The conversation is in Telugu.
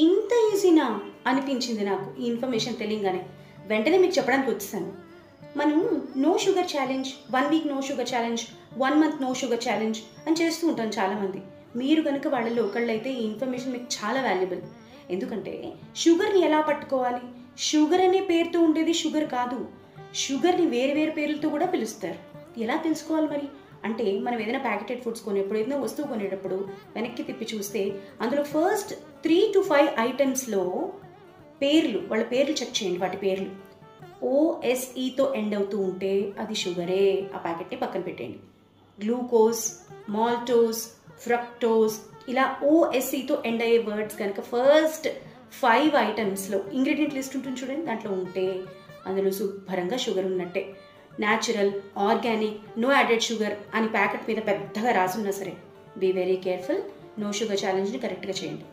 ఇంత ఈజీనా అనిపించింది నాకు ఈ ఇన్ఫర్మేషన్ తెలియగానే. వెంటనే మీకు చెప్పడానికి వచ్చేసాను. మనం no sugar challenge, 1 week no sugar challenge, 1 month no sugar challenge అని చేస్తూ ఉంటాం చాలామంది. మీరు కనుక వాళ్ళలో ఒకళ్ళైతే ఈ ఇన్ఫర్మేషన్ మీకు చాలా వాల్యుబుల్. ఎందుకంటే షుగర్ని ఎలా పట్టుకోవాలి? షుగర్ అనే పేరుతో ఉండేది షుగర్ కాదు. షుగర్ని వేరు వేరు పేర్లతో కూడా పిలుస్తారు. ఎలా తెలుసుకోవాలి మరి అంటే, మనం ఏదైనా ప్యాకెటెడ్ ఫుడ్స్ కొనేప్పుడు, ఏదైనా వస్తువు కొనేటప్పుడు వెనక్కి తిప్పి చూస్తే అందులో ఫస్ట్ 3 to 5 ఐటమ్స్లో పేర్లు, వాళ్ళ పేర్లు చెక్ చేయండి. వాటి పేర్లు OSEతో ఎండ్ అవుతూ ఉంటే అది షుగరే. ఆ ప్యాకెట్ని పక్కన పెట్టేయండి. గ్లూకోజ్, మాల్టోస్, ఫ్రక్టోస్, ఇలా OSEతో ఎండ్ అయ్యే వర్డ్స్ కనుక ఫస్ట్ 5 ఐటమ్స్లో ఇంగ్రీడియంట్ లిస్ట్ ఉంటుంది చూడండి, దాంట్లో ఉంటే అందులో శుభ్రంగా షుగర్ ఉన్నట్టే. Natural, organic, no added sugar అని ప్యాకెట్ మీద పెద్దగా రాసున్నా సరే, be very careful. No sugar ఛాలెంజ్ని కరెక్ట్గా చేయండి.